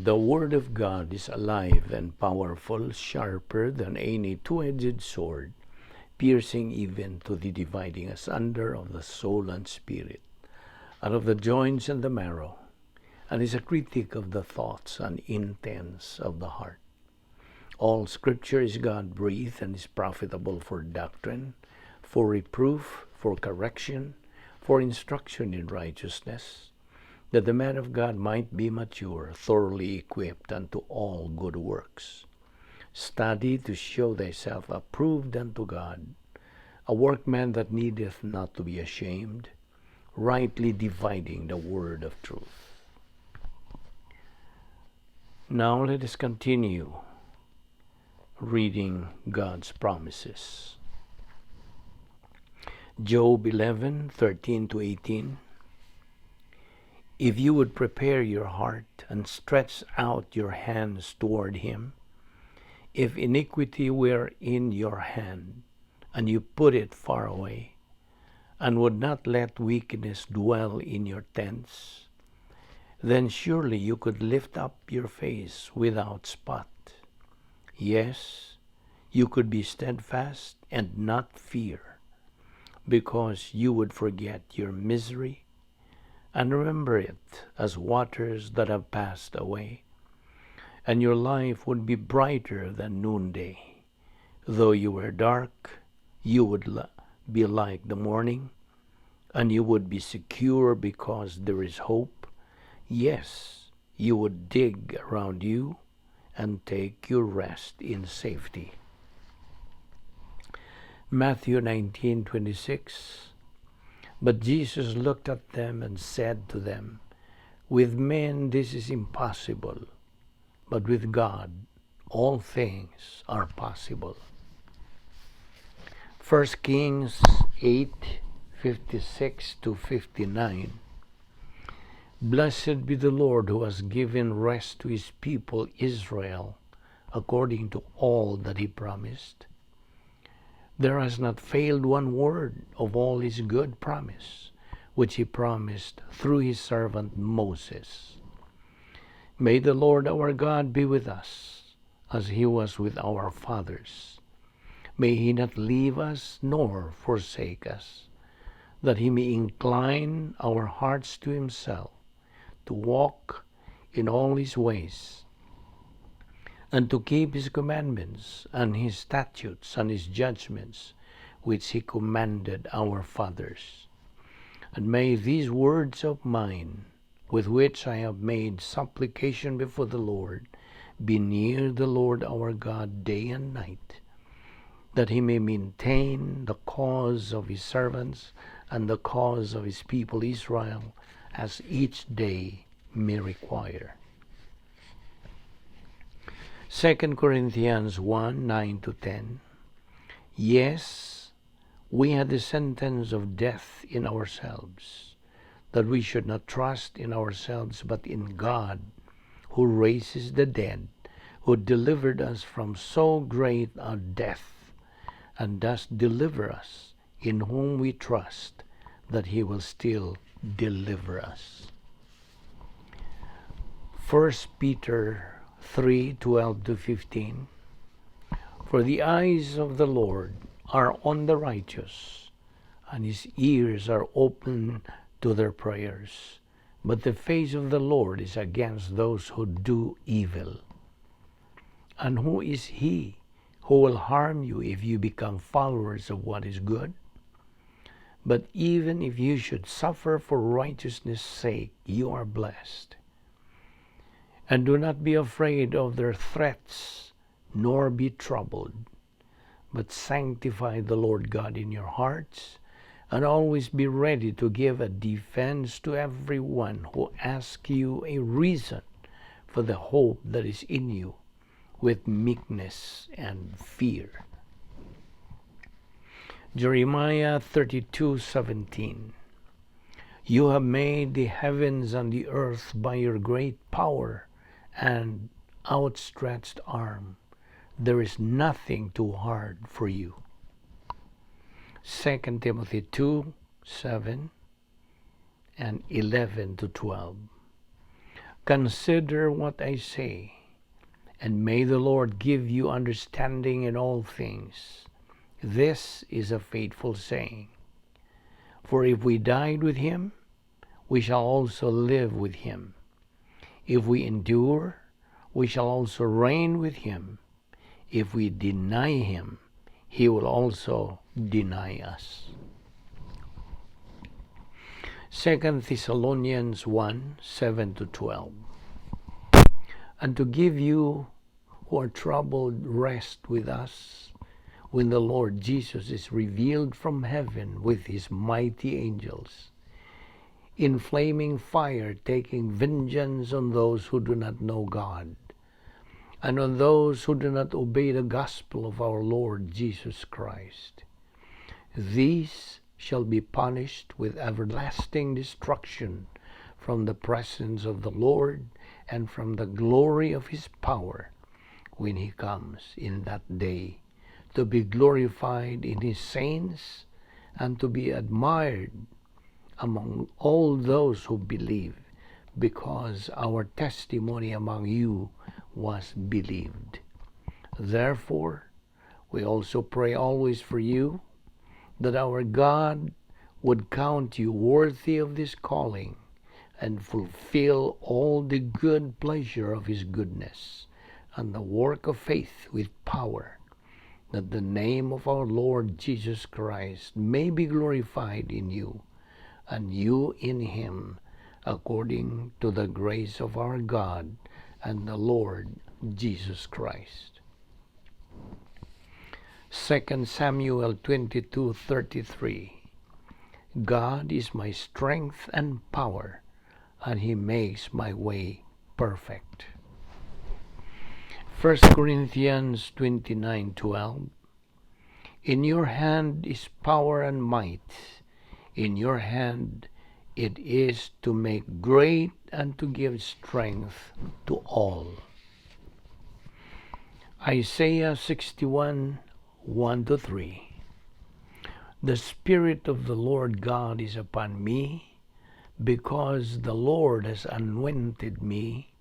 The Word of God is alive and powerful, sharper than any two-edged sword, piercing even to the dividing asunder of the soul and spirit, and of the joints and the marrow, and is a critic of the thoughts and intents of the heart. All Scripture is God-breathed and is profitable for doctrine, for reproof, for correction, for instruction in righteousness, that the man of God might be mature, thoroughly equipped unto all good works. Study to show thyself approved unto God, a workman that needeth not to be ashamed, rightly dividing the word of truth. Now let us continue reading God's promises. Job 11:13-18. If you would prepare your heart and stretch out your hands toward him, if iniquity were in your hand, and you put it far away, and would not let wickedness dwell in your tents, then surely you could lift up your face without spot. Yes, you could be steadfast and not fear, because you would forget your misery and remember it as waters that have passed away, and your life would be brighter than noonday. Though you were dark, you would be like the morning, and you would be secure because there is hope. Yes, you would dig around you and take your rest in safety. Matthew 19:26. But Jesus looked at them and said to them, with men this is impossible, but with God all things are possible. 1 Kings 8:56-59. Blessed be the Lord who has given rest to his people Israel, according to all that he promised. There has not failed one word of all his good promise, which he promised through his servant Moses. May the Lord our God be with us, as he was with our fathers. May he not leave us nor forsake us, that he may incline our hearts to himself, to walk in all his ways, and to keep his commandments and his statutes and his judgments, which he commanded our fathers. And may these words of mine, with which I have made supplication before the Lord, be near the Lord our God day and night, that he may maintain the cause of his servants and the cause of his people Israel, as each day may require. 2 Corinthians 1:9-10. Yes, we had the sentence of death in ourselves, that we should not trust in ourselves, but in God, who raises the dead, who delivered us from so great a death, and does deliver us, in whom we trust that he will still deliver us. 1 Peter 3:12-15. For the eyes of the Lord are on the righteous, and his ears are open to their prayers. But the face of the Lord is against those who do evil. And who is he who will harm you if you become followers of what is good? But even if you should suffer for righteousness' sake, you are blessed. And do not be afraid of their threats, nor be troubled, but sanctify the Lord God in your hearts, and always be ready to give a defense to everyone who asks you a reason for the hope that is in you, with meekness and fear. Jeremiah 32:17. You have made the heavens and the earth by your great power and outstretched arm. There is nothing too hard for you. 2 Timothy 2:7 and 11-12. Consider what I say, and may the Lord give you understanding in all things. This is a faithful saying. For if we died with him, we shall also live with him. If we endure, we shall also reign with him. If we deny him, he will also deny us. 2 Thessalonians 1:7-12. And to give you who are troubled rest with us, when the Lord Jesus is revealed from heaven with his mighty angels, in flaming fire, taking vengeance on those who do not know God, and on those who do not obey the gospel of our Lord Jesus Christ. These shall be punished with everlasting destruction from the presence of the Lord and from the glory of his power, when he comes in that day to be glorified in his saints and to be admired among all those who believe, because our testimony among you was believed. Therefore, we also pray always for you, that our God would count you worthy of this calling and fulfill all the good pleasure of his goodness and the work of faith with power, that the name of our Lord Jesus Christ may be glorified in you, and you in him, according to the grace of our God and the Lord Jesus Christ. 2 Samuel 22:33. God is my strength and power, and he makes my way perfect. 1 Corinthians 29:12. In your hand is power and might. In your hand it is to make great and to give strength to all. Isaiah 61:1-3. The Spirit of the Lord God is upon me, because the Lord has anointed me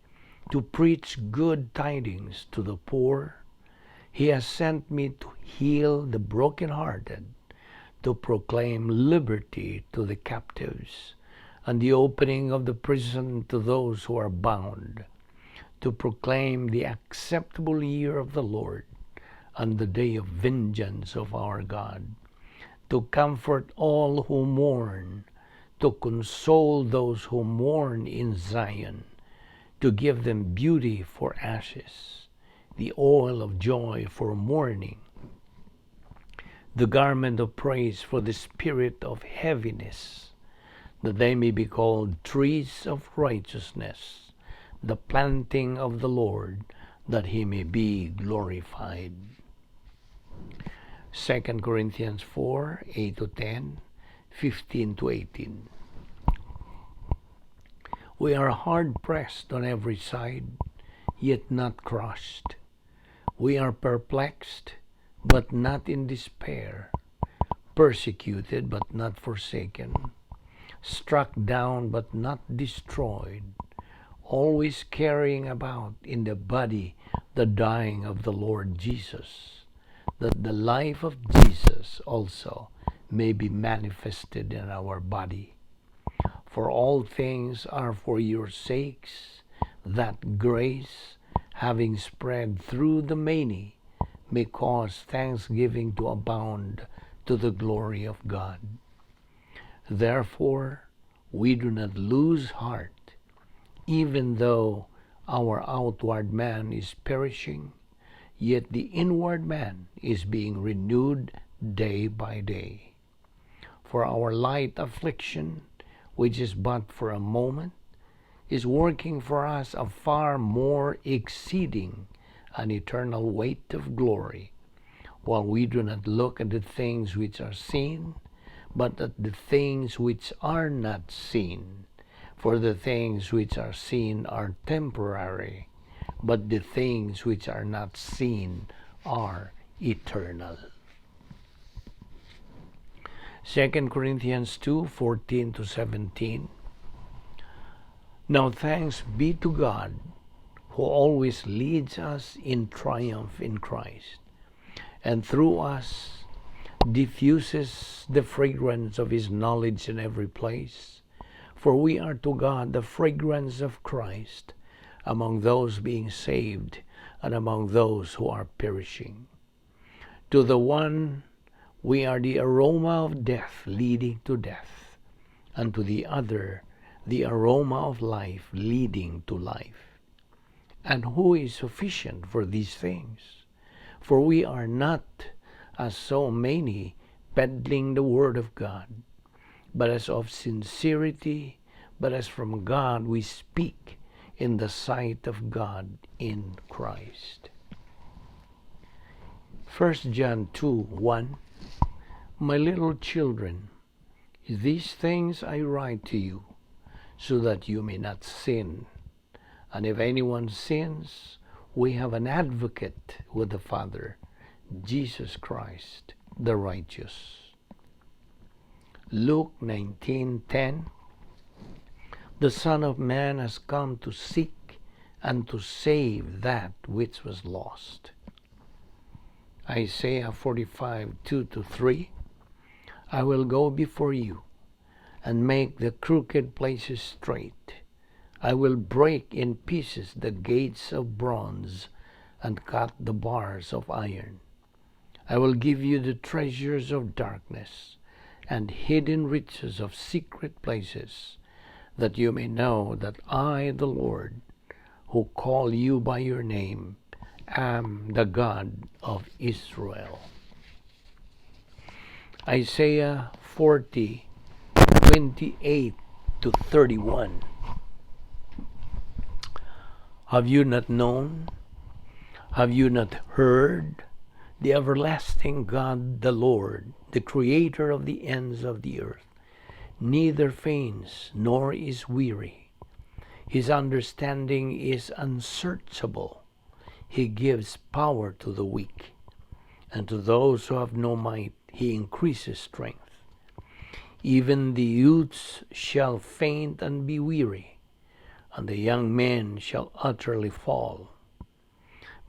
to preach good tidings to the poor. He has sent me to heal the brokenhearted, to proclaim liberty to the captives, and the opening of the prison to those who are bound, to proclaim the acceptable year of the Lord, and the day of vengeance of our God, to comfort all who mourn, to console those who mourn in Zion, to give them beauty for ashes, the oil of joy for mourning, the garment of praise for the spirit of heaviness, that they may be called trees of righteousness, the planting of the Lord, that he may be glorified. 2 Corinthians 4:8-10, 15-18. We are hard-pressed on every side, yet not crushed. We are perplexed, but not in despair, persecuted, but not forsaken, struck down, but not destroyed, always carrying about in the body the dying of the Lord Jesus, that the life of Jesus also may be manifested in our body. For all things are for your sakes, that grace, having spread through the many, may cause thanksgiving to abound to the glory of God. Therefore, we do not lose heart, even though our outward man is perishing, yet the inward man is being renewed day by day. For our light affliction, which is but for a moment, is working for us a far more exceeding an eternal weight of glory, while we do not look at the things which are seen, but at the things which are not seen. For the things which are seen are temporary, but the things which are not seen are eternal. 2 Corinthians 2:14-17. Now thanks be to God, who always leads us in triumph in Christ, and through us diffuses the fragrance of His knowledge in every place. For we are to God the fragrance of Christ among those being saved and among those who are perishing. To the one we are the aroma of death leading to death, and to the other the aroma of life leading to life. And who is sufficient for these things? For we are not, as so many, peddling the word of God, but as of sincerity, but as from God we speak in the sight of God in Christ. 1 John 2:1. My little children, these things I write to you, so that you may not sin. And if anyone sins, we have an advocate with the Father, Jesus Christ, the righteous. Luke 19:10. The Son of Man has come to seek and to save that which was lost. Isaiah 45:2-3. I will go before you and make the crooked places straight. I will break in pieces the gates of bronze and cut the bars of iron. I will give you the treasures of darkness and hidden riches of secret places, that you may know that I, the Lord, who call you by your name, am the God of Israel. Isaiah 40:28-31. Have you not known? Have you not heard? The everlasting God, the Lord, the Creator of the ends of the earth, neither faints nor is weary. His understanding is unsearchable. He gives power to the weak, and to those who have no might He increases strength. Even the youths shall faint and be weary, and the young men shall utterly fall.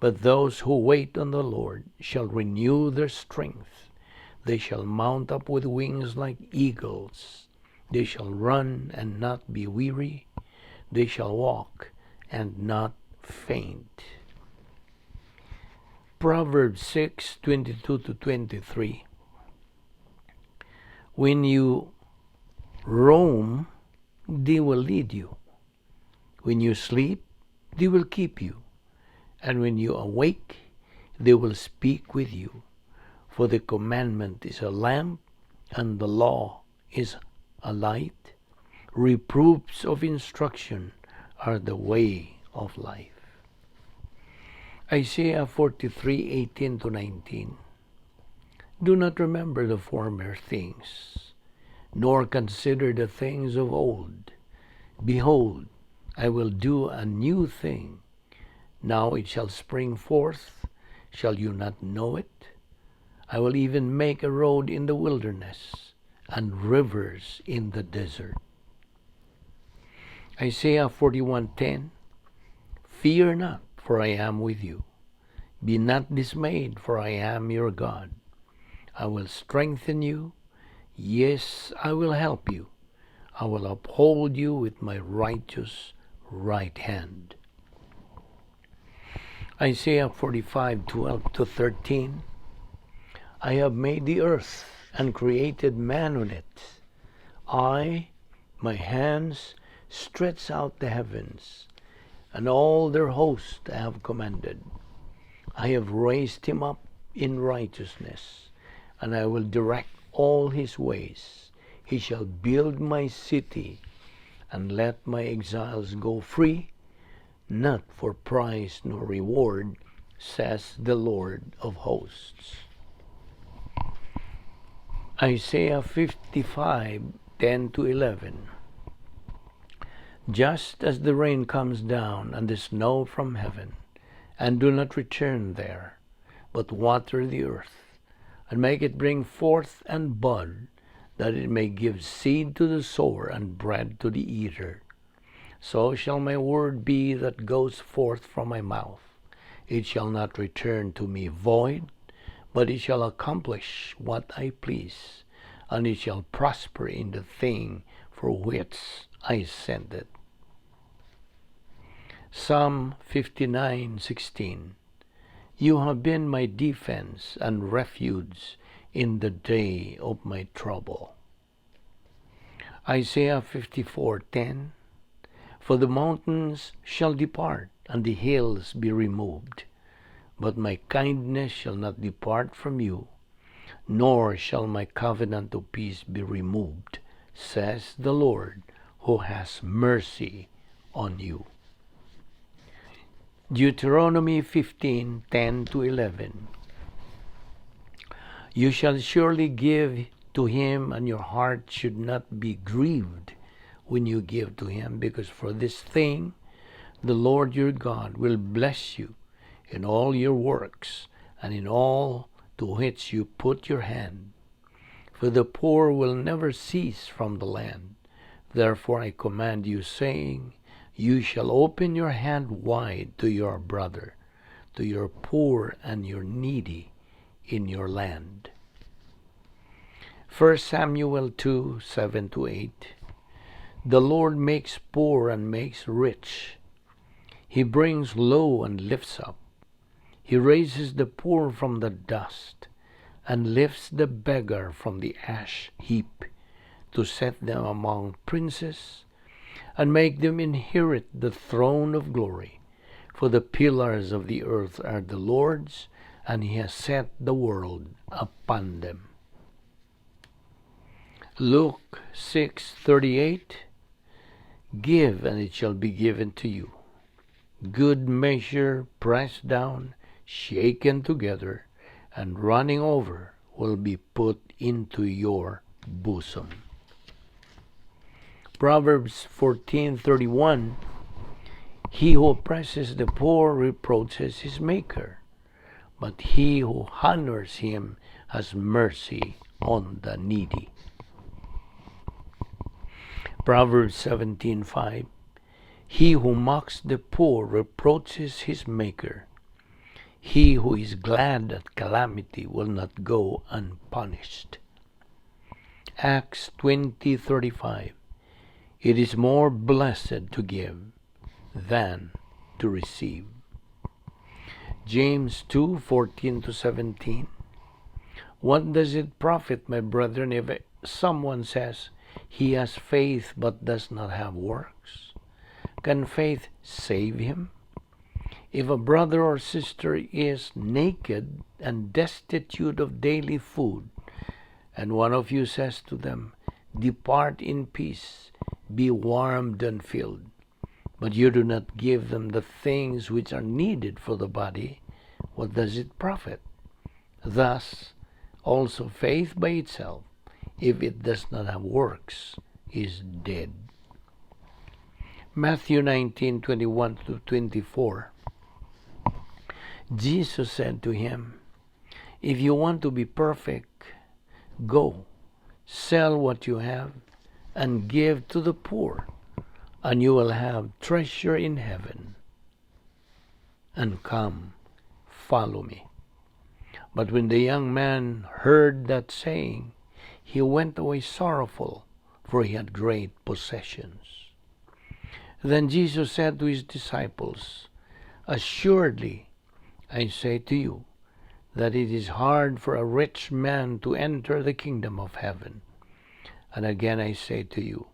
But those who wait on the Lord shall renew their strength. They shall mount up with wings like eagles. They shall run and not be weary. They shall walk and not faint. Proverbs 6:22-23. When you roam, they will lead you. When you sleep, they will keep you. And when you awake, they will speak with you. For the commandment is a lamp, and the law is a light. Reproofs of instruction are the way of life. Isaiah 43:18-19. Do not remember the former things, nor consider the things of old. Behold, I will do a new thing. Now it shall spring forth. Shall you not know it? I will even make a road in the wilderness and rivers in the desert. Isaiah 41:10. Fear not, for I am with you. Be not dismayed, for I am your God. I will strengthen you. Yes, I will help you. I will uphold you with my righteous right hand. Isaiah 45:12-13. I have made the earth and created man on it. I, my hands, stretch out the heavens, and all their host I have commanded. I have raised him up in righteousness, and I will direct all his ways. He shall build my city, and let my exiles go free, not for price nor reward, says the Lord of hosts. Isaiah 55:10-11. Just as the rain comes down and the snow from heaven, and do not return there, but water the earth, and make it bring forth and bud, that it may give seed to the sower and bread to the eater, so shall my word be that goes forth from my mouth. It shall not return to me void, but it shall accomplish what I please, and it shall prosper in the thing for which I sent it. Psalm 59:16. You have been my defense and refuge in the day of my trouble. Isaiah 54:10. For the mountains shall depart, and the hills be removed, but my kindness shall not depart from you, nor shall my covenant of peace be removed, says the Lord, who has mercy on you. Deuteronomy 15:10-11. You shall surely give to him, and your heart should not be grieved when you give to him, because for this thing the Lord your God will bless you in all your works and in all to which you put your hand. For the poor will never cease from the land. Therefore I command you, saying, you shall open your hand wide to your brother, to your poor and your needy in your land. 1 Samuel 2:7-8. The Lord makes poor and makes rich. He brings low and lifts up. He raises the poor from the dust and lifts the beggar from the ash heap, to set them among princes and make them inherit the throne of glory. For the pillars of the earth are the Lord's, and he has set the world upon them. Luke 6:38. Give, and it shall be given to you. Good measure, pressed down, shaken together, and running over, will be put into your bosom. Proverbs 14:31. He who oppresses the poor reproaches his maker, but he who honors him has mercy on the needy. Proverbs 17:5. He who mocks the poor reproaches his maker. He who is glad at calamity will not go unpunished. Acts 20:35. It is more blessed to give than to receive. James 2:14-17. What does it profit, my brethren, if someone says he has faith but does not have works? Can faith save him? If a brother or sister is naked and destitute of daily food, and one of you says to them, depart in peace, be warmed and filled, but you do not give them the things which are needed for the body, what does it profit? Thus also faith by itself, if it does not have works, is dead. Matthew 19:21-24. Jesus said to him, if you want to be perfect, go, sell what you have, and give to the poor, and you will have treasure in heaven. And come, follow me. But when the young man heard that saying, he went away sorrowful, for he had great possessions. Then Jesus said to his disciples, assuredly, I say to you, that it is hard for a rich man to enter the kingdom of heaven. And again I say to you,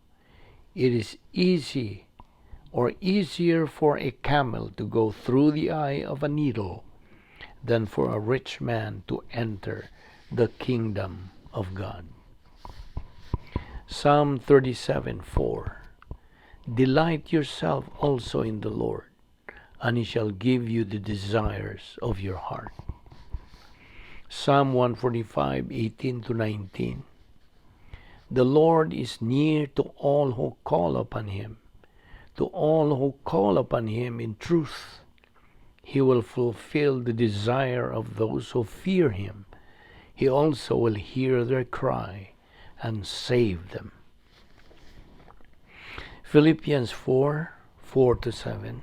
it is easy or easier for a camel to go through the eye of a needle than for a rich man to enter the kingdom of God. Psalm 37:4. Delight yourself also in the Lord, and he shall give you the desires of your heart. Psalm 145:18-19. The Lord is near to all who call upon him, to all who call upon him in truth. He will fulfill the desire of those who fear him. He also will hear their cry and save them. Philippians 4, 4-7.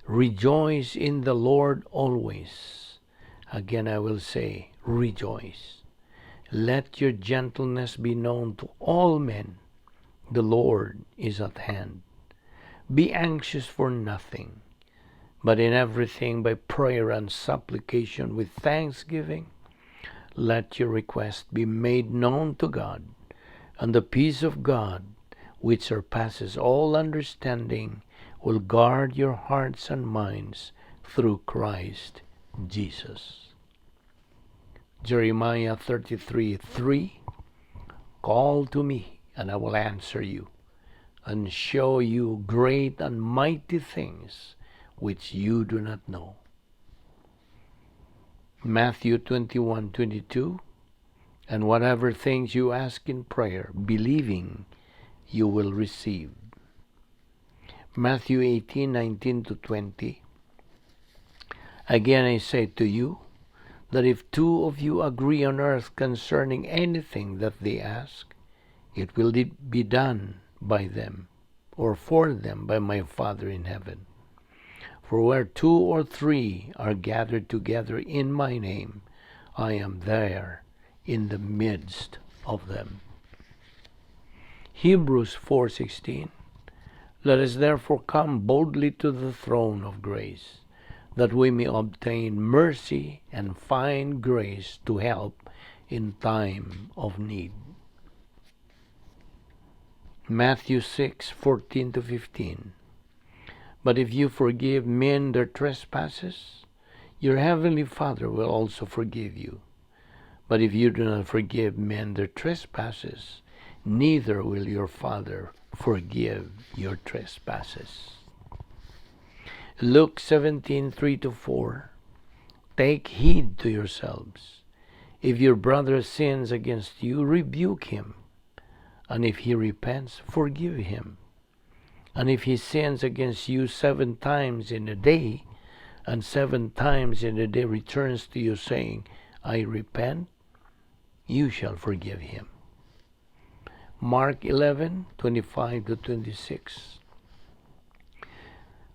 Rejoice in the Lord always. Again I will say, rejoice. Let your gentleness be known to all men. The Lord is at hand. Be anxious for nothing, but in everything by prayer and supplication with thanksgiving, let your request be made known to God, and the peace of God, which surpasses all understanding, will guard your hearts and minds through Christ Jesus. Jeremiah 33:3. Call to me, and I will answer you, and show you great and mighty things which you do not know. Matthew 21:22. And whatever things you ask in prayer, believing, you will receive. Matthew 18:19-20. Again I say to you, that if two of you agree on earth concerning anything that they ask, it will be done by them, or for them, by my Father in heaven. For where 2 or 3 are gathered together in my name, I am there in the midst of them. Hebrews 4:16. Let us therefore come boldly to the throne of grace, that we may obtain mercy and find grace to help in time of need. Matthew 6:14-15. But if you forgive men their trespasses, your heavenly Father will also forgive you. But if you do not forgive men their trespasses, neither will your Father forgive your trespasses. Luke 17:3-4. Take heed to yourselves. If your brother sins against you, rebuke him. And if he repents, forgive him. And if he sins against you 7 times in a day, and 7 times in a day returns to you saying, I repent, you shall forgive him. Mark 11:25-26.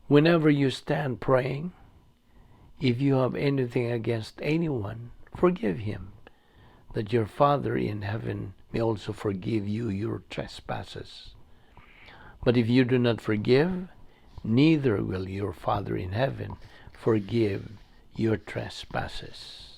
Whenever you stand praying, if you have anything against anyone, forgive him, that your Father in heaven may also forgive you your trespasses. But if you do not forgive, neither will your Father in heaven forgive your trespasses.